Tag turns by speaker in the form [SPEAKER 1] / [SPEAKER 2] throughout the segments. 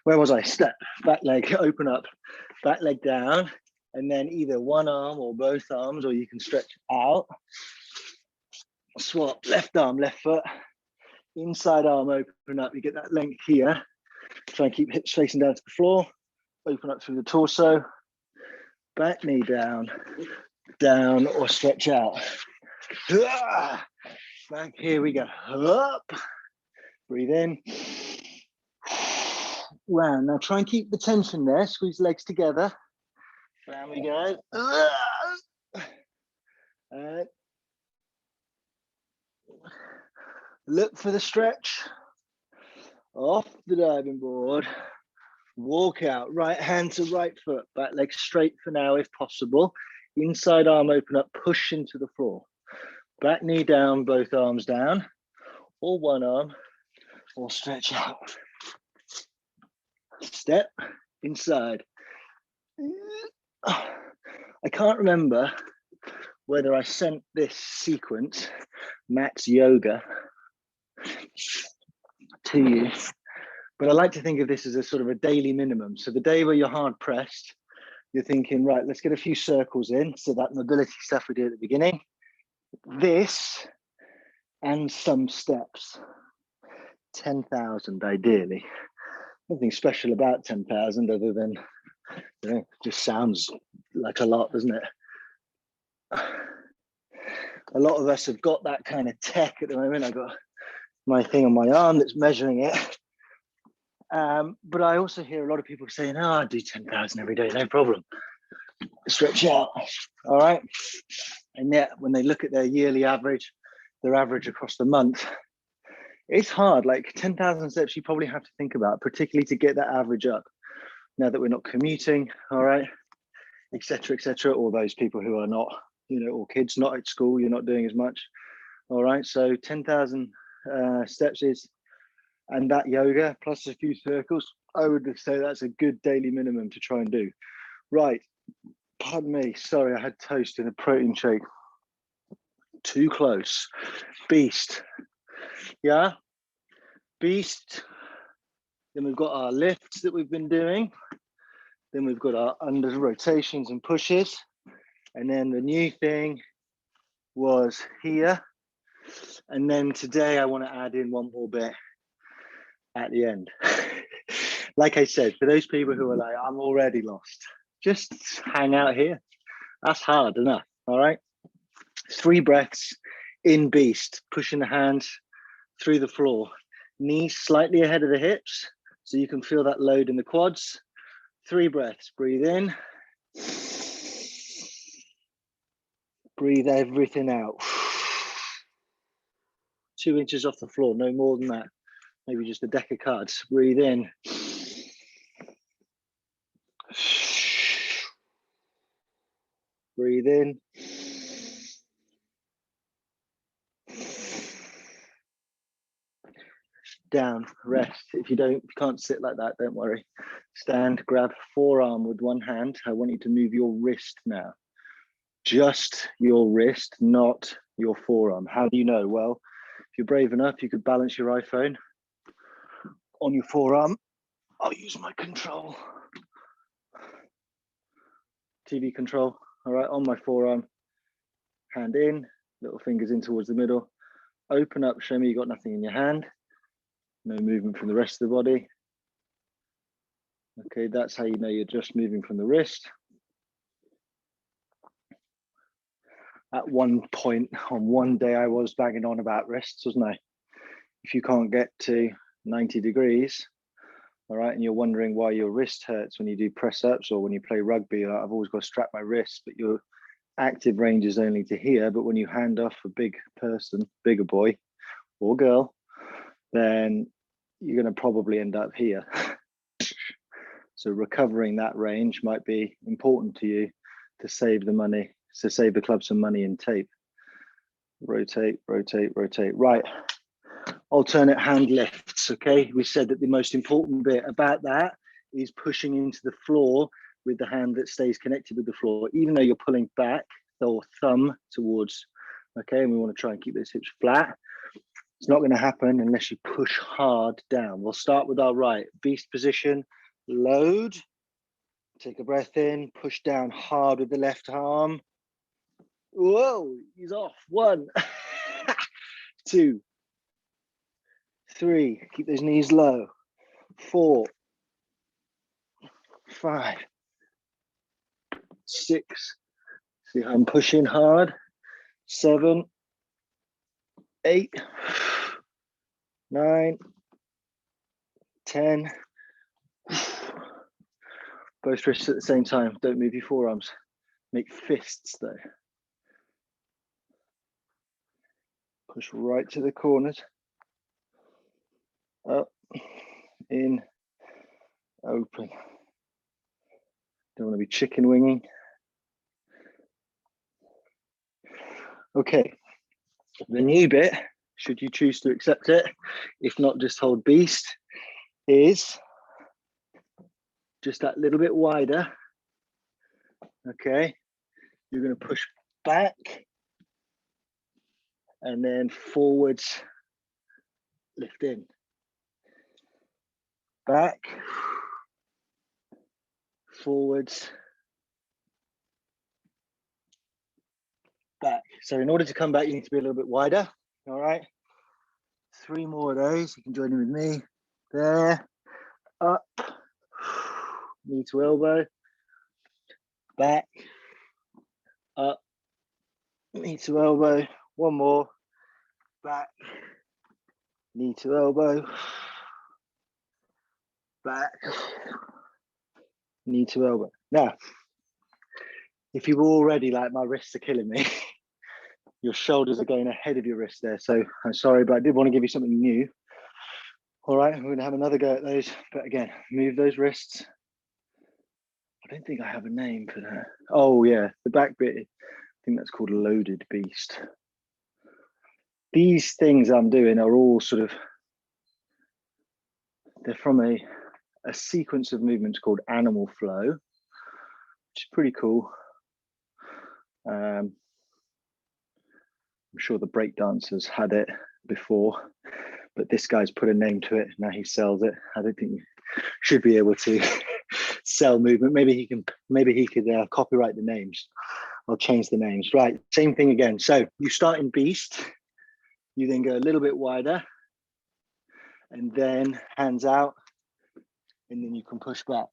[SPEAKER 1] where was I? Step, back leg, open up, back leg down, and then either one arm or both arms, or you can stretch out. Swap, left arm, left foot, inside arm, open up. You get that length here. Try and keep hips facing down to the floor. Open up through the torso. Back knee down, down or stretch out. Back, here we go. Up. Breathe in. Round. Now try and keep the tension there. Squeeze legs together. Round we go. Look for the stretch. Off the diving board. Walk out. Right hand to right foot. Back leg straight for now if possible. Inside arm open up. Push into the floor. Back knee down. Both arms down. Or one arm. Or stretch out. Step inside. I can't remember whether I sent this sequence, Max Yoga, to you, but I like to think of this as a sort of a daily minimum. So the day where you're hard pressed, you're thinking, right, let's get a few circles in. So that mobility stuff we did at the beginning, this and some steps, 10,000 ideally. Nothing special about 10,000 other than, you know, just sounds like a lot, doesn't it? A lot of us have got that kind of tech at the moment. I got my thing on my arm that's measuring it. But I also hear a lot of people saying, oh, I do 10,000 every day, no problem. Stretch out, all right? And yet when they look at their yearly average, their average across the month, it's hard. Like 10,000 steps you probably have to think about, particularly to get that average up. Now that we're not commuting, all right, etc., or those people who are not, you know, or kids not at school, you're not doing as much, all right? So 10,000 steps is, and that yoga plus a few circles, I would say that's a good daily minimum to try and do. Right, pardon me, sorry, I had toast in a protein shake. Too close. Beast. Yeah, beast. Then we've got our lifts that we've been doing. Then we've got our under rotations and pushes. And then the new thing was here. And then today I want to add in one more bit at the end. Like I said, for those people who are like, I'm already lost, just hang out here. That's hard enough, all right? 3 breaths in beast, pushing the hands through the floor. Knees slightly ahead of the hips, so you can feel that load in the quads. 3 breaths, breathe in. Breathe everything out. 2 inches off the floor, no more than that. Maybe just a deck of cards. Breathe in. Breathe in. Down, rest. If you can't sit like that, don't worry. Stand, grab forearm with one hand. I want you to move your wrist now. Just your wrist, not your forearm. How do you know? Well, if you're brave enough, you could balance your iPhone on your forearm. I'll use my control. TV control, all right, on my forearm. Hand in, little fingers in towards the middle. Open up, show me you got nothing in your hand. No movement from the rest of the body. Okay, that's how you know you're just moving from the wrist. At one point on one day, I was banging on about wrists, wasn't I? If you can't get to 90 degrees, all right, and you're wondering why your wrist hurts when you do press ups or when you play rugby, I've always got to strap my wrist, but your active range is only to here. But when you hand off a big person, bigger boy or girl, then you're going to probably end up here. So recovering that range might be important to you to save the money, to save the club some money in tape. Rotate, rotate, rotate. Right. Alternate hand lifts, okay? We said that the most important bit about that is pushing into the floor with the hand that stays connected with the floor, even though you're pulling back or thumb towards, okay? And we want to try and keep those hips flat. It's not going to happen unless you push hard down. We'll start with our right. Beast position, load. Take a breath in, push down hard with the left arm. Whoa, he's off. 1, 2, 3. Keep those knees low. 4, 5, 6. See how I'm pushing hard. 7, 8, 9, 10. Both wrists at the same time. Don't move your forearms. Make fists though. Push right to the corners. Up, in, open. Don't want to be chicken winging. Okay, the new bit, should you choose to accept it, if not just hold beast, is just that little bit wider. Okay, you're going to push back and then forwards, lift in. Back, forwards, back. So in order to come back, you need to be a little bit wider. All right, 3 more of those. You can join in with me. There, up, knee to elbow, back, up, knee to elbow. 1 more, back, knee to elbow, back, knee to elbow. Now, if you're already like, my wrists are killing me, your shoulders are going ahead of your wrists there. So I'm sorry, but I did want to give you something new. All right, we're gonna have another go at those. But again, move those wrists. I don't think I have a name for that. Oh yeah, the back bit, I think that's called loaded beast. These things I'm doing are all sort of, they're from a sequence of movements called animal flow, which is pretty cool. I'm sure the breakdancers had it before, but this guy's put a name to it. Now he sells it. I don't think you should be able to sell movement. Maybe he could copyright the names. I'll change the names. Right, same thing again. So you start in beast, you then go a little bit wider, and then hands out, and then you can push back.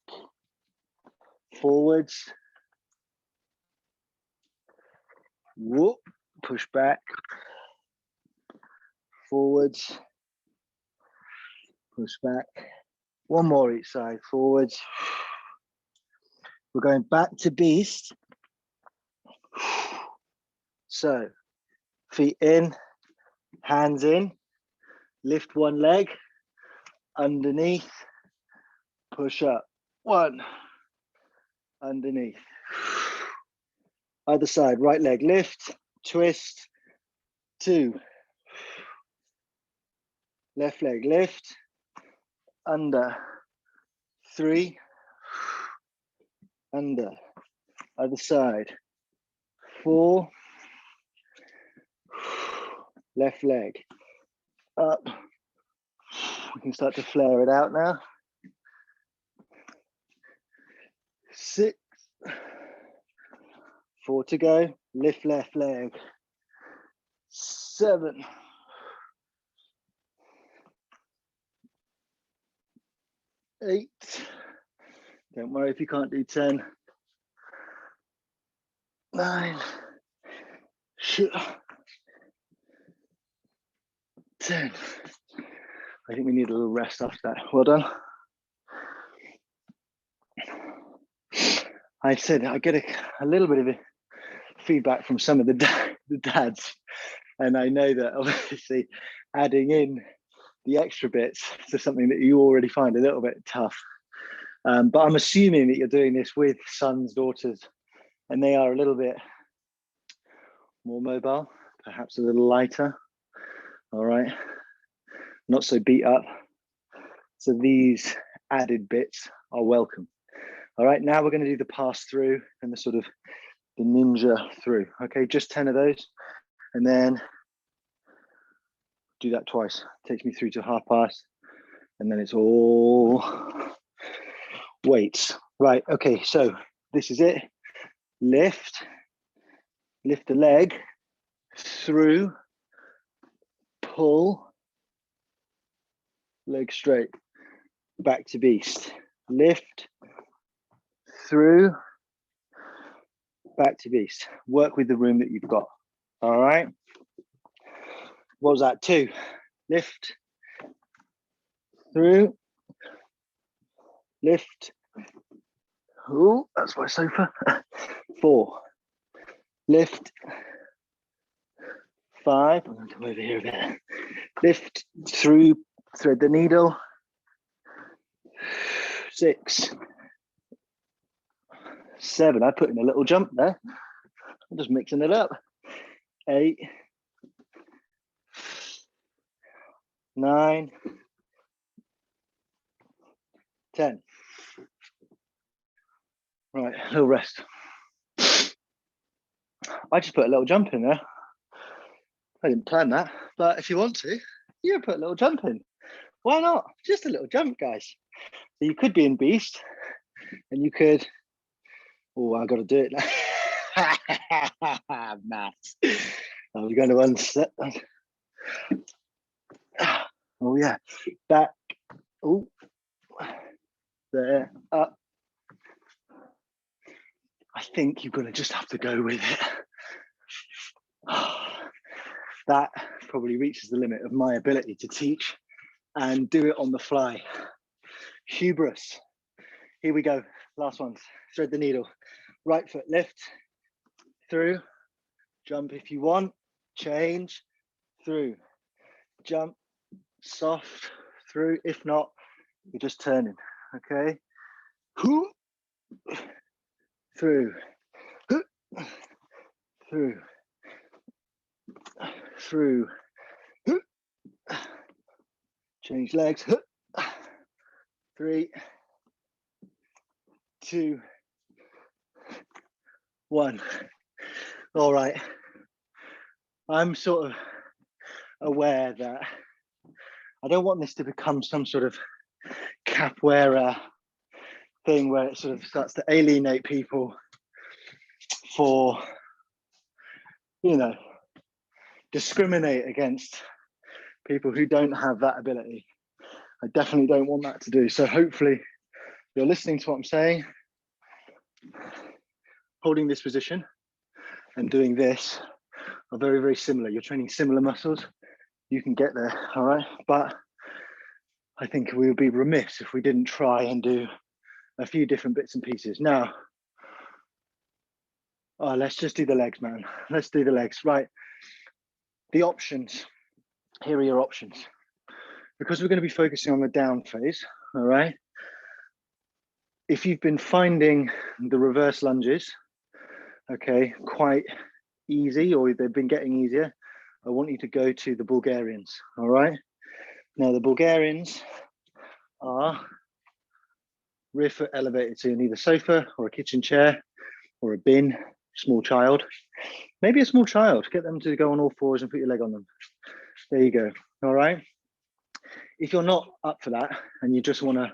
[SPEAKER 1] Forwards, whoop, push back. Forwards, push back. 1 more each side, forwards. We're going back to beast. So, feet in, hands in, lift 1 leg, underneath, push up. 1, underneath. Other side, right leg lift, twist, 2. Left leg lift, under, 3, under. Other side, 4, left leg, up. We can start to flare it out now. 6, 4 to go, lift left leg. 7, 8, don't worry if you can't do 10, 9, 10. I think we need a little rest after that. Well done. I said I get a little bit of feedback from some of the dads, and I know that obviously adding in the extra bits to something that you already find a little bit tough. But I'm assuming that you're doing this with sons, daughters, and they are a little bit more mobile, perhaps a little lighter. All right, not so beat up. So these added bits are welcome. All right, now we're going to do the pass through and the sort of the ninja through. Okay, just 10 of those, and then do that twice. Takes me through to half past, and then it's all weights. Right, okay, so this is it. Lift the leg through, pull, leg straight, back to beast. Lift, through, back to beast. Work with the room that you've got. All right. What was that? 2. Lift, through, lift. Oh, that's my sofa. 4. Lift. 5. I'm going to come over here a bit. Lift, through, thread the needle. 6. 7. I put in a little jump there. I'm just mixing it up. 8. 9. 10. Right, a little rest. I just put a little jump in there. I didn't plan that, but if you want to, you put a little jump in. Why not? Just a little jump, guys. So you could be in beast, and you could. Oh, I got to do it now. Maths. Are we going to unset? Oh yeah, back. Oh, there, up. I think you're going to just have to go with it. That probably reaches the limit of my ability to teach and do it on the fly. Hubris. Here we go. Last ones. Thread the needle. Right foot lift, through, jump if you want, change, through, jump, soft, through. If not, you're just turning. Okay. Through, through, through, change legs. 3, 2, 1. All right. I'm sort of aware that I don't want this to become some sort of capoeira thing where it sort of starts to alienate people for, you know, discriminate against people who don't have that ability. I definitely don't want that to do. So hopefully you're listening to what I'm saying, holding this position and doing this are very, very similar. You're training similar muscles. You can get there, all right? But I think we would be remiss if we didn't try and do a few different bits and pieces. Now, let's just do the legs, man. Let's do the legs, right? The options, here are your options. Because we're going to be focusing on the down phase, all right? If you've been finding the reverse lunges, okay, quite easy, or they've been getting easier, I want you to go to the Bulgarians, all right? Now, the Bulgarians are rear foot elevated, so you need a sofa or a kitchen chair or a bin, small child, maybe a small child, get them to go on all fours and put your leg on them. There you go, all right? If you're not up for that and you just want to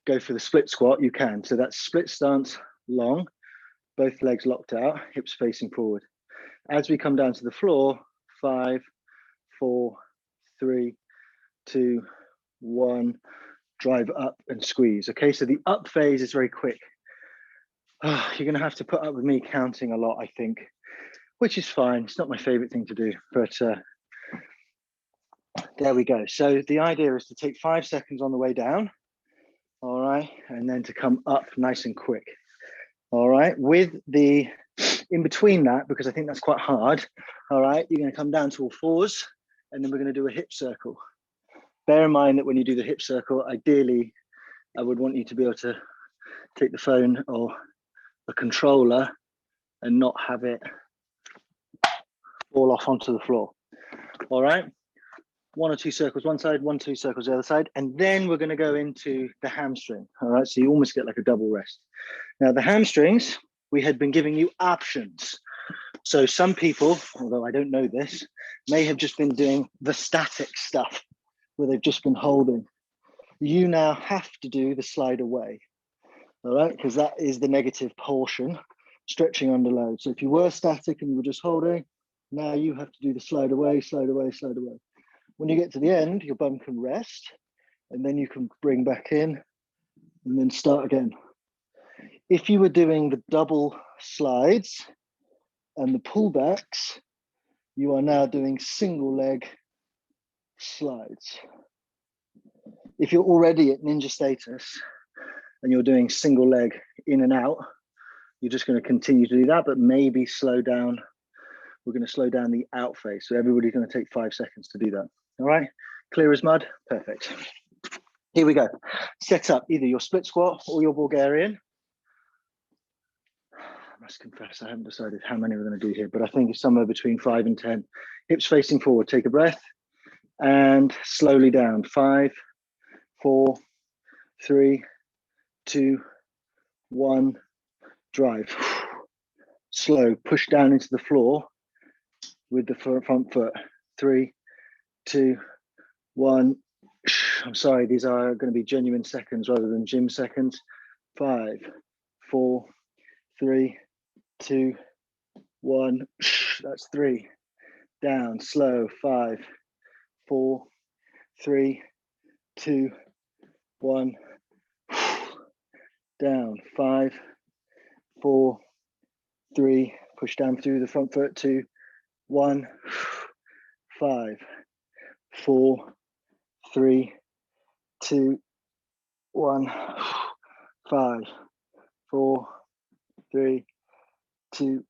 [SPEAKER 1] go for the split squat, you can. So that's split stance, long, both legs locked out, hips facing forward. As we come down to the floor, 5, 4, 3, 2, 1, drive up and squeeze. Okay, so the up phase is very quick. You're going to have to put up with me counting a lot, I think, which is fine. It's not my favorite thing to do, but there we go. So the idea is to take 5 seconds on the way down, all right, and then to come up nice and quick, all right, with the in between that, because I think that's quite hard, all right, you're going to come down to all fours, and then we're going to do a hip circle. Bear in mind that when you do the hip circle, ideally, I would want you to be able to take the phone or a controller and not have it fall off onto the floor, all right? 1 or 2 circles one side, 1, 2 circles the other side, and then we're going to go into the hamstring, all right? So you almost get like a double rest. Now the hamstrings, we had been giving you options. So some people, although I don't know this, may have just been doing the static stuff where they've just been holding. You now have to do the slide away, all right? Because that is the negative portion, stretching under load. So if you were static and you were just holding, now you have to do the slide away, slide away, slide away. When you get to the end, your bum can rest, and then you can bring back in and then start again. If you were doing the double slides and the pullbacks, you are now doing single leg slides. If you're already at ninja status and you're doing single leg in and out, you're just going to continue to do that, but maybe slow down. We're going to slow down the out phase. So everybody's going to take 5 seconds to do that. All right, clear as mud, perfect. Here we go. Set up either your split squat or your Bulgarian. I must confess, I haven't decided how many we're going to do here, but I think it's somewhere between 5 and 10. Hips facing forward, take a breath and slowly down. 5, 4, 3, 2, 1, drive. Slow, push down into the floor with the front foot. 3, 2, 1. I'm sorry, these are going to be genuine seconds rather than gym seconds. 5, 4, 3, 2, 1. That's 3. Down, slow. 5, 4, 3, 2, 1. Down. 5, 4, 3. Push down through the front foot. 2, 1. 5, 4, 3, 2, 1. 5, 4, 3, 2.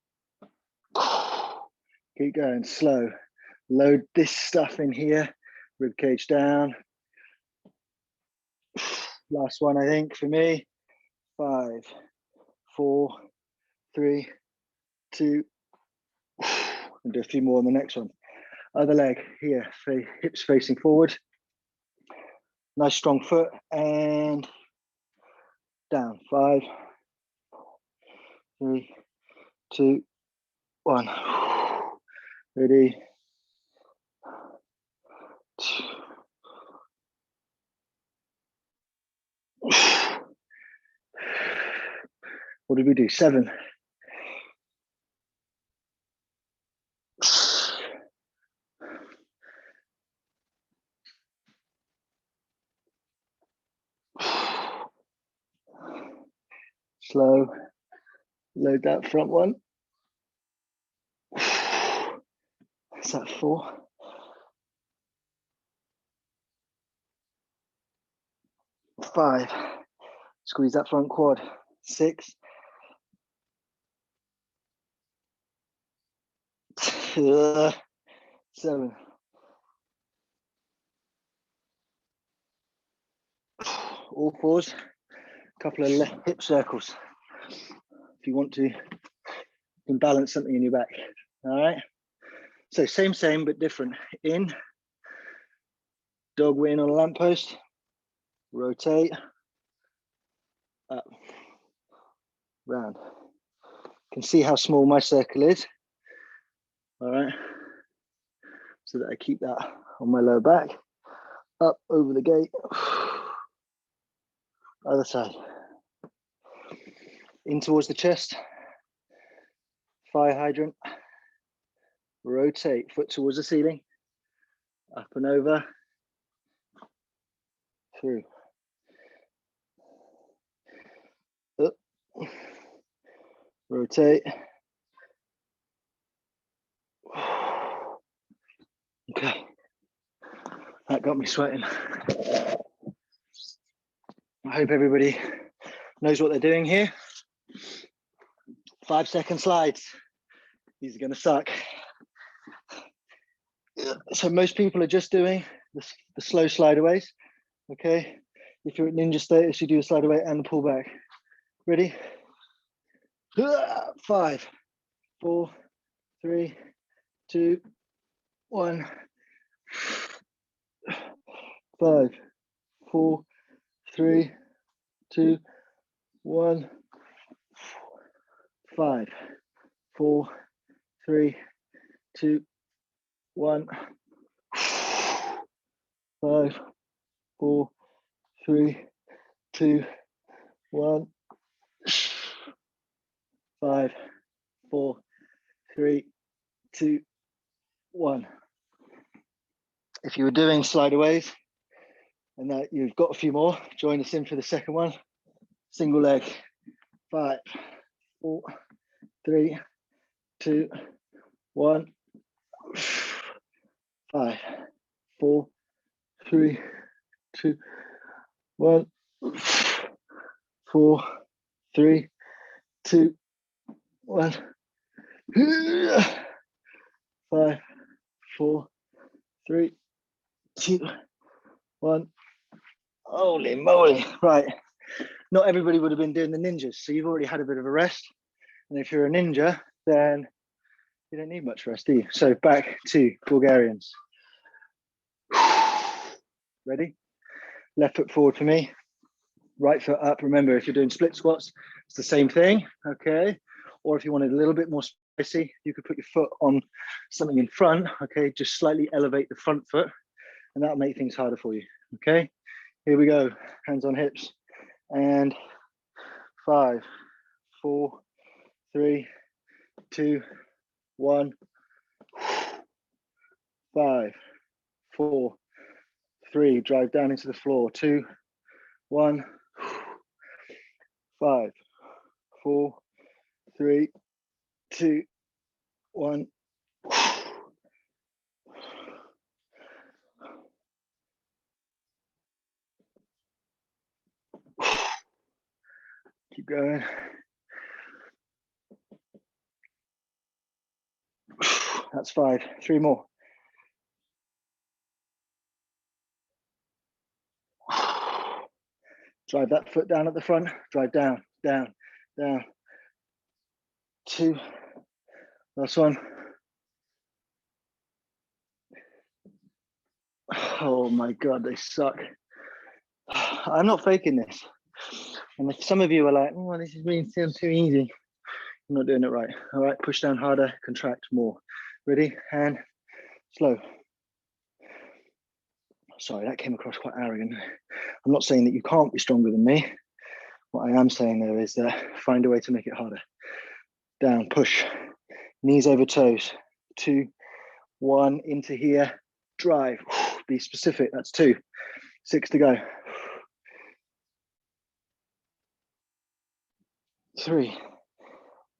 [SPEAKER 1] Keep going, slow. Load this stuff in here. Rib cage down. Last one, I think, for me. 5, 4, 3, 2. And do a few more on the next one. Other leg here, hips facing forward. Nice strong foot and down. 5, 3, 2, 1. Ready. What did we do? 7. Slow. Load that front one. Is that 4? 5. Squeeze that front quad. 6. 7. All 4s. A couple of hip circles. If you want to, you can balance something in your back. All right. So same, but different. In. Dog win on a lamppost. Rotate. Up. Round. You can see how small my circle is. All right. So that I keep that on my lower back. Up over the gate. Other side. In towards the chest. Fire hydrant. Rotate. Foot towards the ceiling. Up and over. Through. Up. Rotate. Okay. That got me sweating. I hope everybody knows what they're doing here. 5-second slides. These are going to suck. So most people are just doing the slow slide aways. Okay. If you're at ninja status, you do a slide away and the pull back. Ready? 5, 4, 3, 2, 1. 5, 4, 3, 2, 1. 5, 4, 3, 2, 1. 5, 4, 3, 2, 1. 5, 4, 3, 2, 1. If you were doing slideaways and that you've got a few more, join us in for the second one. Single leg. 5, 4, 3, 2, 1. 5, 4, 3, 2, 1. 4, 3, 2, 1. 5, 4, 3, 2, 1. Holy moly. Right. Not everybody would have been doing the ninjas, so you've already had a bit of a rest. And if you're a ninja, then you don't need much rest, do you? So back to Bulgarians. Ready? Left foot forward for me. Right foot up. Remember, if you're doing split squats, it's the same thing, okay? Or if you wanted a little bit more spicy, you could put your foot on something in front, okay? Just slightly elevate the front foot, and that'll make things harder for you, okay? Here we go. Hands on hips. And 5, 4, 3, 2, 1. 5, 4, 3. Drive down into the floor. 2, 1. 5, 4, 3, 2, 1. Keep going. That's 5. 3 more. Drive that foot down at the front. Drive down, down, down. 2. Last one. Oh my God, they suck. I'm not faking this. And if some of you are like, oh, this is really still too easy, I'm not doing it right. All right, push down harder, contract more. Ready? And slow. Sorry, that came across quite arrogant. I'm not saying that you can't be stronger than me. What I am saying though is that find a way to make it harder. Down, push, knees over toes. 2, 1, into here, drive. Be specific, that's 2. 6 to go. 3.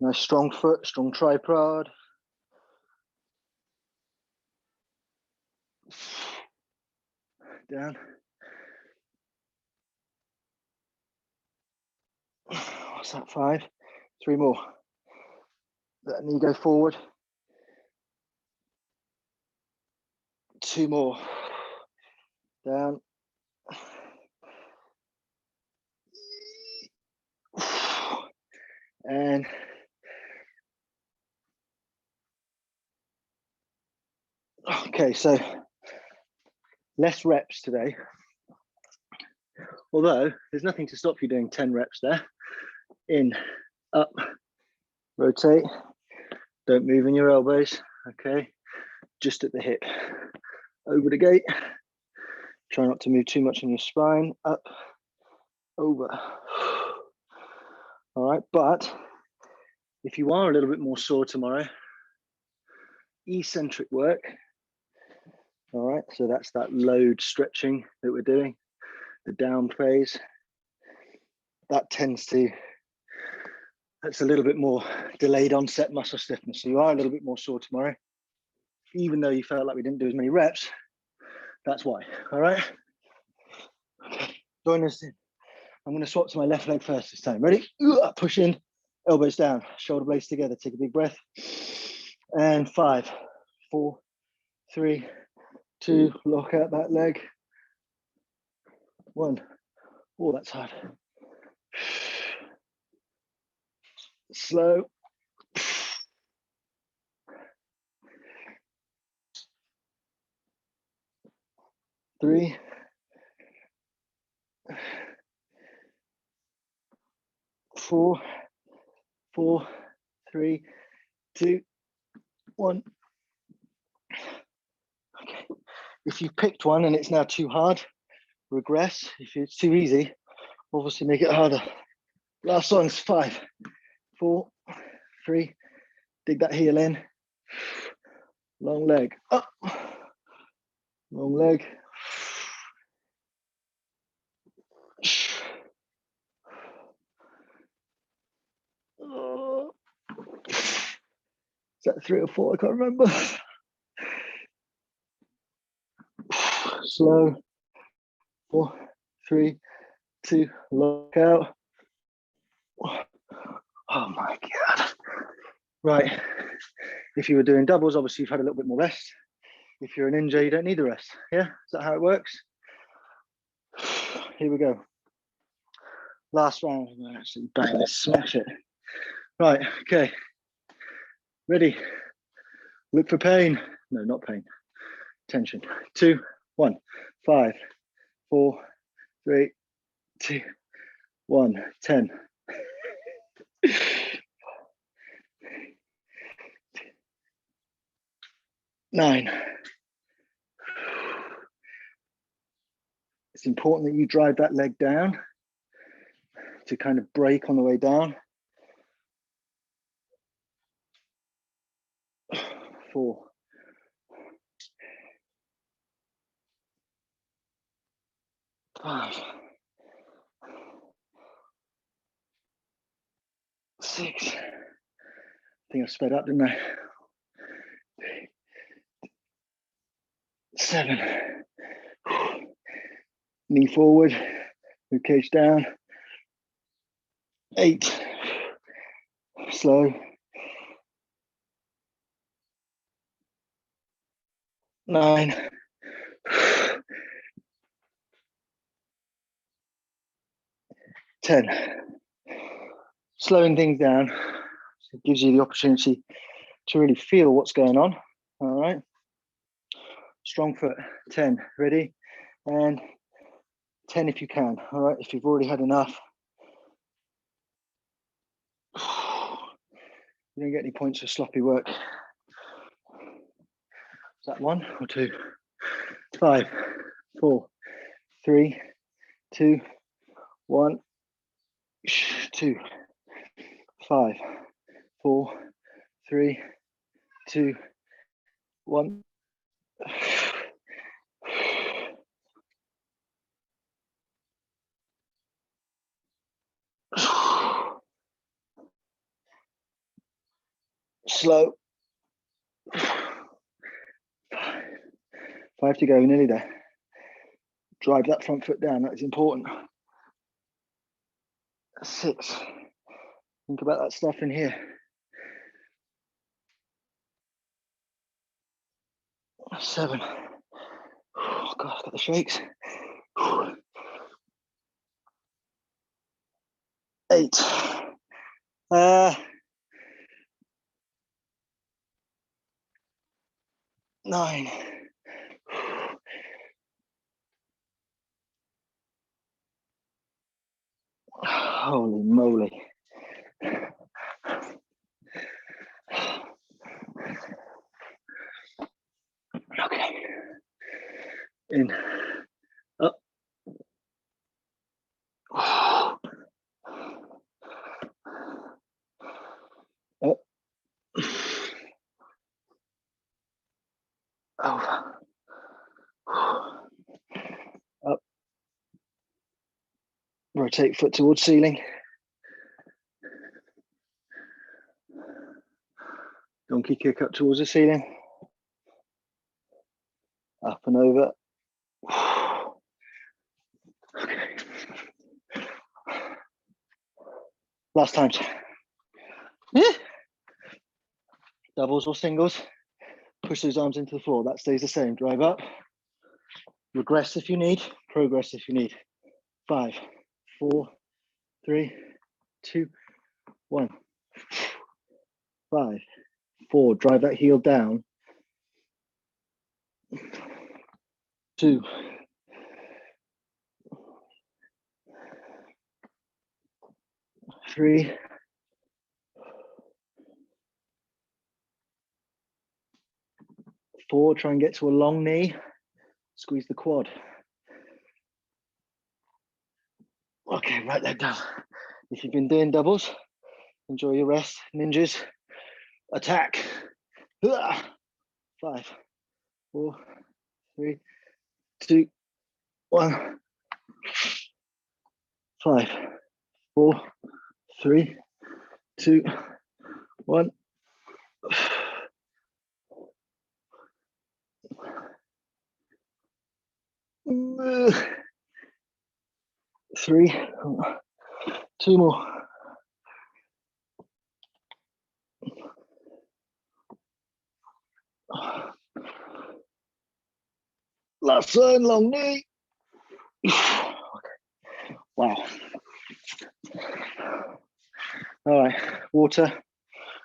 [SPEAKER 1] Nice strong foot, strong tripod. Down. What's that, 5? 3 more. Let knee go forward. 2 more. Down. And okay, so less reps today. Although there's nothing to stop you doing 10 reps there. In, up, rotate. Don't move in your elbows, okay? Just at the hip. Over the gate. Try not to move too much in your spine. Up, over. All right, but if you are a little bit more sore tomorrow, eccentric work. All right, so that's that load stretching that we're doing, the down phase. That tends to, that's a little bit more delayed onset muscle stiffness. So you are a little bit more sore tomorrow, even though you felt like we didn't do as many reps. That's why, all right? Okay, join us in. I'm gonna swap to my left leg first this time. Ready? Push in, elbows down, shoulder blades together. Take a big breath. And 5, 4, 3, 2, lock out that leg. 1. Oh, that's hard. Slow. 3. 4, 4, 3, 2, 1. Okay. If you've picked one and it's now too hard, regress. If it's too easy, obviously make it harder. Last one's 5, 4, 3, dig that heel in. Long leg, up. Long leg. Is that 3 or 4? I can't remember. Slow. 4, 3, 2, lock out. Oh my God. Right. If you were doing doubles, obviously you've had a little bit more rest. If you're a ninja, you don't need the rest. Yeah? Is that how it works? Here we go. Last round. I'm gonna actually bang this, smash it. Right, okay. Ready. Look for pain. No, not pain. Tension. 2, 1. 5, 4, 3, 2, 1. 10. 9. It's important that you drive that leg down to kind of break on the way down. 4. 5. 6. I think I sped up, didn't I? 7. Knee forward, rib cage down. 8. Slow. 9. 10. Slowing things down, so it gives you the opportunity to really feel what's going on. All right. Strong foot. 10. Ready? And 10 if you can. All right. If you've already had enough, you don't get any points for sloppy work. Is that 1 or 2? 5, 4, 3, 2, 1. 2, 5, 4, 3, 2, 1. Slow. 5 to go, nearly there. Drive that front foot down, that is important. 6. Think about that stuff in here. 7. Oh God, I've got the shakes. 8. 9. Holy moly. Okay. In. Up. Up. Over. Up. Rotate foot towards ceiling. Donkey kick up towards the ceiling. Up and over. Okay. Last times. Yeah. Doubles or singles. Push those arms into the floor. That stays the same. Drive up. Regress if you need. Progress if you need. 5, 4, 3, 2, 1. 5, 4. Drive that heel down. 2. 3. 4. try and get to a long knee, squeeze the quad. Okay, right leg down. If you've been doing doubles, enjoy your rest. Ninjas, attack. 5, 4, 3, 2, 1. 5, 4, 3, 2, 1. 3, 2 more. Last one, long knee. Wow. All right, water,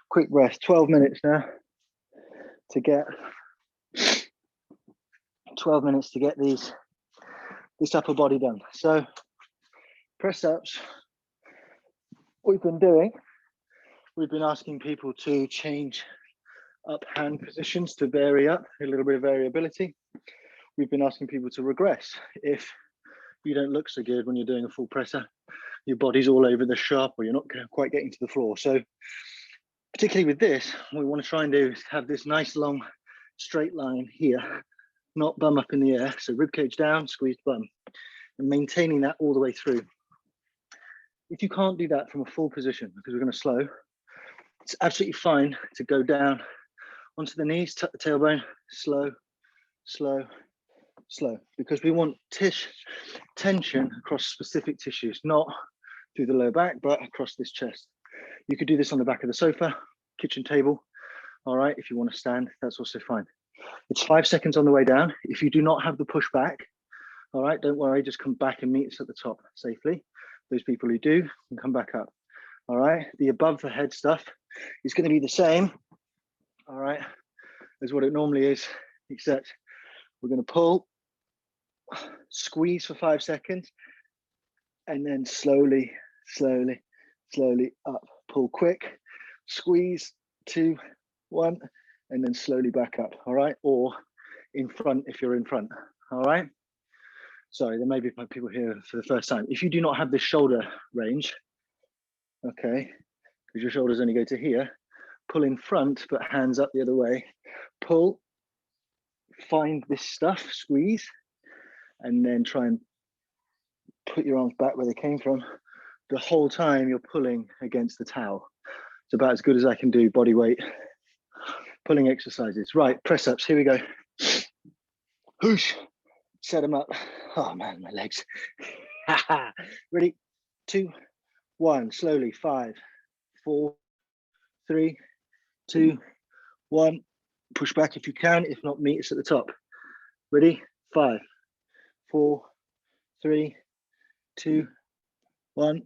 [SPEAKER 1] quick rest. 12 minutes now to get 12 minutes to get this upper body done. So press ups, we've been asking people to change up hand positions to vary up, a little bit of variability. We've been asking people to regress. If you don't look so good when you're doing a full presser, your body's all over the shop or you're not quite getting to the floor. So particularly with this, what we want to try and do is have this nice long straight line here, not bum up in the air. So rib cage down, squeezed bum, and maintaining that all the way through. If you can't do that from a full position, because we're going to slow, it's absolutely fine to go down onto the knees, tuck the tailbone, slow, slow, slow, because we want tension across specific tissues, not through the lower back, but across this chest. You could do this on the back of the sofa, kitchen table. All right, if you want to stand, that's also fine. It's 5 seconds on the way down. If you do not have the push back, all right, don't worry, just come back and meet us at the top safely. Those people who do can come back up. All right, the above the head stuff is going to be the same, all right, as what it normally is, except we're going to pull, squeeze for 5 seconds, and then slowly, slowly, slowly up. Pull quick, squeeze, 2, 1, and then slowly back up, all right? Or in front if you're in front, all right? Sorry, there may be people here for the first time. If you do not have this shoulder range, okay, because your shoulders only go to here, pull in front, but hands up the other way. Pull, find this stuff, squeeze, and then try and put your arms back where they came from. The whole time you're pulling against the towel. It's about as good as I can do body weight pulling exercises. Right, press ups, here we go. Whoosh, set them up. Oh man, my legs. Ready, 2, 1, slowly, 5, 4, 3, 2, 1. Push back if you can, if not, meet us at the top. Ready, 5, 4, 3, 2, 1.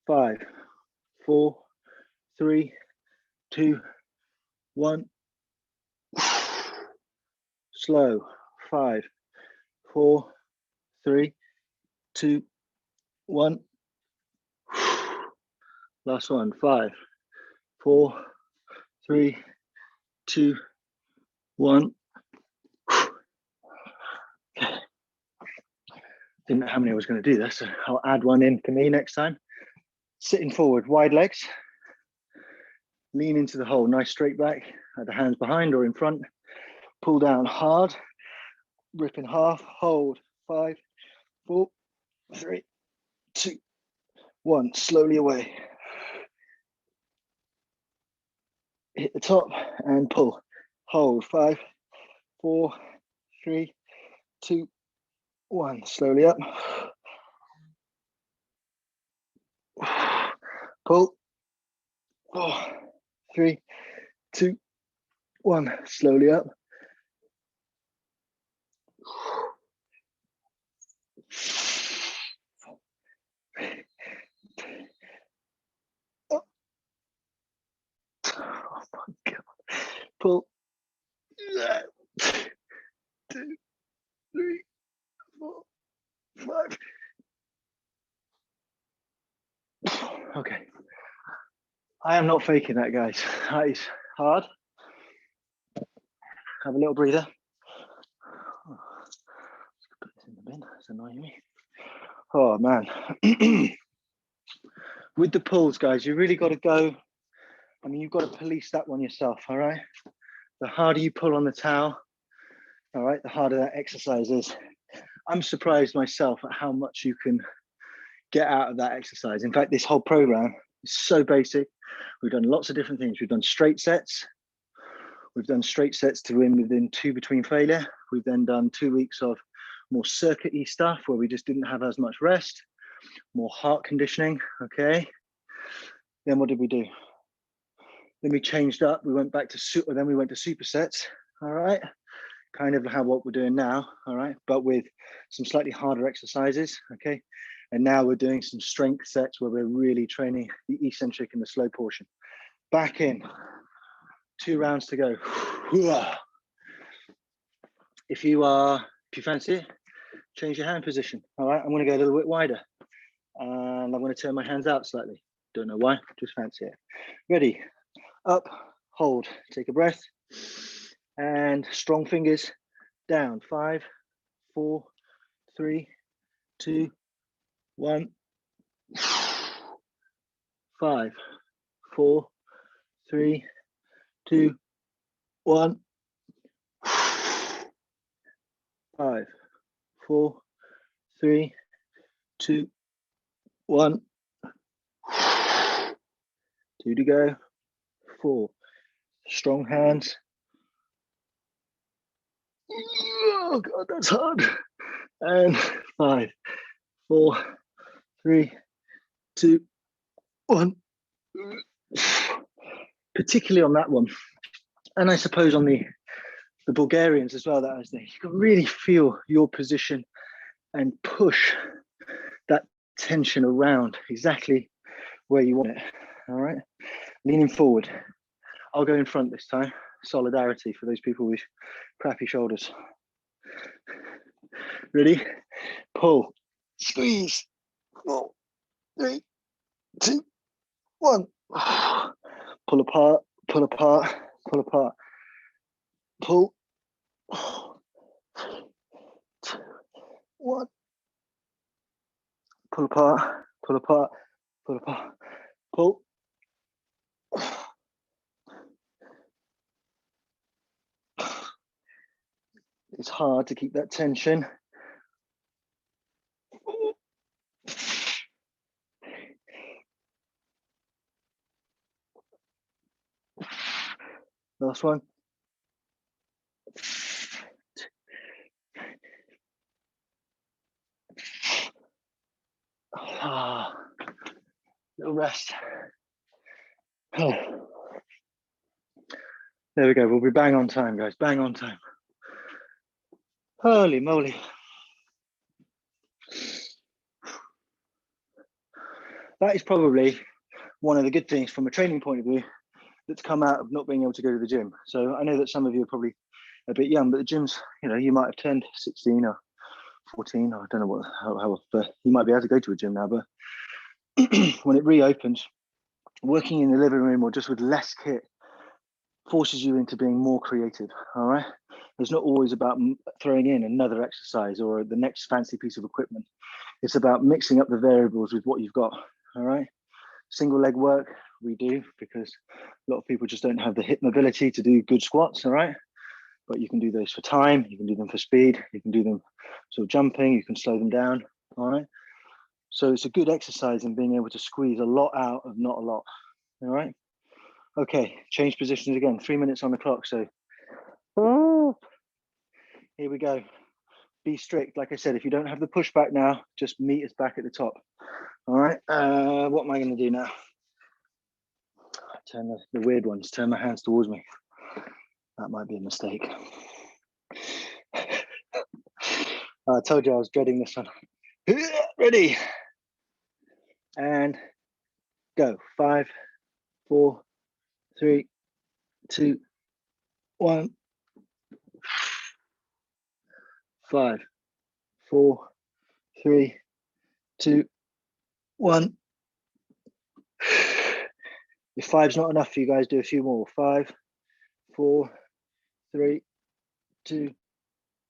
[SPEAKER 1] 5, 4, 3, 2, 1. Slow. 5, 4, 3, 2, 1. Last one. 5, 4, 3, 2, 1. Didn't know how many I was going to do this, so I'll add one in for me next time. Sitting forward, wide legs. Lean into the hole, nice straight back. Have the hands behind or in front. Pull down hard. Rip in half. Hold. 5, 4, 3, 2, 1. Slowly away. Hit the top and pull. Hold. 5, 4, 3, 2, 1. Slowly up. Pull. 4, 3, 2, 1. Slowly up. Oh my God. Pull. 2, 3, 4, 5. Okay. I am not faking that, guys. That is hard. have a little breather. Oh, put this in the bin, that's annoying me. Oh man. With the pulls, guys, you really got to go. I mean, you've got to police that one yourself, all right? The harder you pull on the towel, all right, the harder that exercise is. I'm surprised myself at how much you can get out of that exercise. In fact, this whole program is so basic. We've done lots of different things. We've done straight sets. We've done straight sets to win within 2 between failure. We've then done 2 weeks of more circuit-y stuff where we just didn't have as much rest, more heart conditioning, okay? Then what did we do? Then we changed up. We went back to then we went to supersets, all right? Kind of what we're doing now, all right? But with some slightly harder exercises, okay? And now we're doing some strength sets where we're really training the eccentric and the slow portion. Back in, 2 rounds to go. If you fancy it, change your hand position, all right? I'm gonna go a little bit wider and I'm gonna turn my hands out slightly. Don't know why, just fancy it. Ready, up, hold, take a breath. And strong fingers down. 5, 4, 3, 2, 1. 5, 4, 3, 2, 1. 5, 4, 3, 2, 1. 2 to go. 4. Strong hands. Oh God, that's hard. And 5, 4, 3, 2, 1. Particularly on that one, and I suppose on the Bulgarians as well, that I was there, you can really feel your position and push that tension around exactly where you want it. All right, leaning forward. I'll go in front this time. Solidarity for those people with crappy shoulders. Ready? Pull, squeeze. 4, 3, 2, 1. Pull apart, pull apart, pull apart. Pull. 2, 1. Pull apart, pull apart, pull apart. Pull. It's hard to keep that tension. Last one. Little rest. Oh. There we go. We'll be bang on time, guys. Bang on time. Holy moly. That is probably one of the good things from a training point of view that's come out of not being able to go to the gym. So I know that some of you are probably a bit young, but the gyms, you might have turned 16 or 14, or I don't know how you might be able to go to a gym now, but when it reopens, working in the living room or just with less kit forces you into being more creative, all right? It's not always about throwing in another exercise or the next fancy piece of equipment. It's about mixing up the variables with what you've got, all right? Single leg work, we do, because a lot of people just don't have the hip mobility to do good squats, all right? But you can do those for time, you can do them for speed, you can do them sort of jumping, you can slow them down, all right? So it's a good exercise in being able to squeeze a lot out of not a lot, all right? Okay, change positions again, 3 minutes on the clock, so here we go. Be strict. Like I said, if you don't have the pushback now, just meet us back at the top. All right, what am I going to do now? Turn the weird ones, turn my hands towards me. That might be a mistake. I told you I was dreading this one. Ready? And go. 5, 4, 3, 2, 1. 5, 4, 3, 2, 1. If 5's not enough for you guys, do a few more. 5, 4, 3, 2,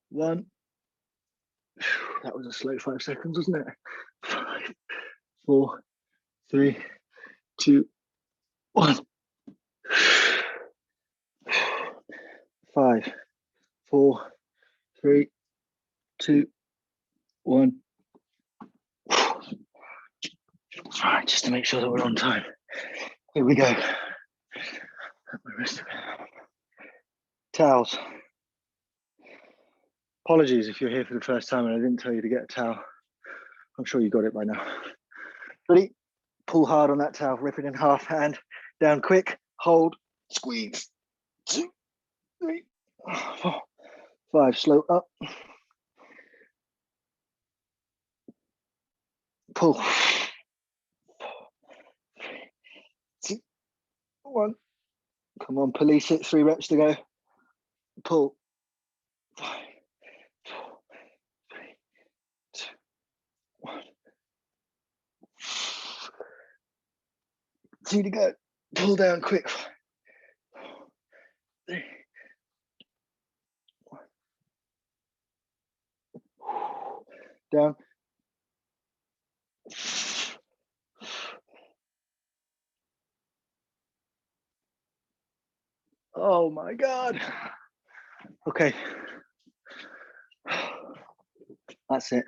[SPEAKER 1] 1. That was a slow 5 seconds, wasn't it? 5, 4, 3, 2, 1. 5, 4, 3, 2, 1. Right, just to make sure that we're on time. Here we go. Towels. Apologies if you're here for the first time and I didn't tell you to get a towel. I'm sure you got it by now. Ready? Pull hard on that towel, rip it in half, and down quick, hold, squeeze. 2, 3, 4, 5. Slow up. Pull. 4, 3, 2, 1. Come on, police it. 3 reps to go. Pull. 5, 4, 3, 2, 1. 2 to go. Pull down quick. 5, 4, 3, 1. Down. Oh my God. Okay. That's it.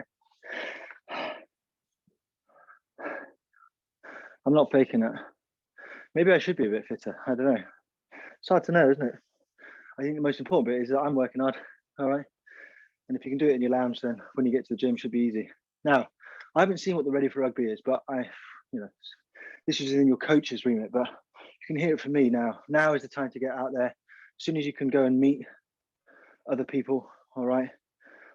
[SPEAKER 1] I'm not faking it. Maybe I should be a bit fitter. I don't know. It's hard to know, isn't it? I think the most important bit is that I'm working hard. All right. And if you can do it in your lounge, then when you get to the gym, it should be easy. Now, I haven't seen what the Ready for Rugby is, but this is in your coach's remit, but you can hear it from me now. Now is the time to get out there. As soon as you can go and meet other people, all right?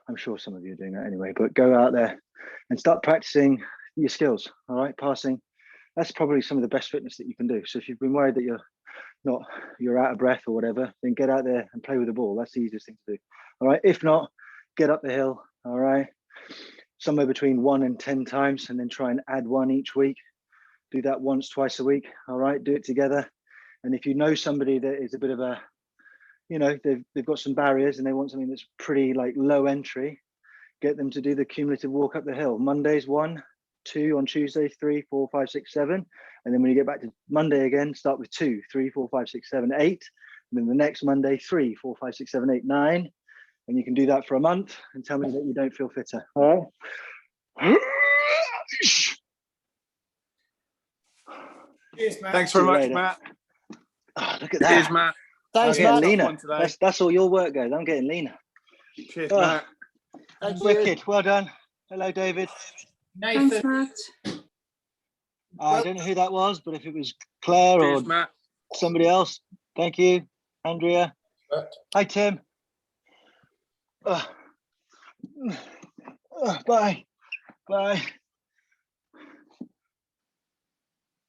[SPEAKER 1] I'm sure some of you are doing that anyway, but go out there and start practicing your skills, all right? Passing, that's probably some of the best fitness that you can do. So if you've been worried that you're out of breath or whatever, then get out there and play with the ball. That's the easiest thing to do, all right? If not, get up the hill, all right? Somewhere between 1 and 10 times, and then try and add 1 each week. Do that once, twice a week, all right? Do it together. And if you know somebody that is a bit of a, they've got some barriers and they want something that's pretty like low entry, get them to do the cumulative walk up the hill. Mondays 1, 2, on Tuesday 3, 4, 5, 6, 7. And then when you get back to Monday again, start with 2, 3, 4, 5, 6, 7, 8. And then the next Monday, 3, 4, 5, 6, 7, 8, 9. And you can do that for a month and tell me that you don't feel fitter, all right?
[SPEAKER 2] Cheers, Matt.
[SPEAKER 3] Thanks very much, Matt.
[SPEAKER 1] Oh, look at that.
[SPEAKER 3] Cheers, Matt.
[SPEAKER 2] Thanks,
[SPEAKER 1] I'm getting
[SPEAKER 2] Matt.
[SPEAKER 1] leaner. That's all your work goes. I'm getting leaner.
[SPEAKER 3] Cheers, Matt.
[SPEAKER 2] Thank you.
[SPEAKER 1] Wicked. Well done. Hello, David.
[SPEAKER 2] Nathan.
[SPEAKER 4] Thanks, Matt.
[SPEAKER 1] I don't know who that was, but if it was Claire
[SPEAKER 3] Cheers,
[SPEAKER 1] or
[SPEAKER 3] Matt.
[SPEAKER 1] somebody else, thank you. Andrea. Hi, Tim. Bye. Bye.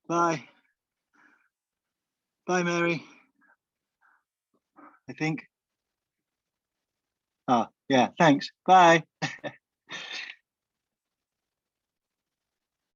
[SPEAKER 1] Bye. Bye, Mary. I think. Oh, yeah, thanks. Bye.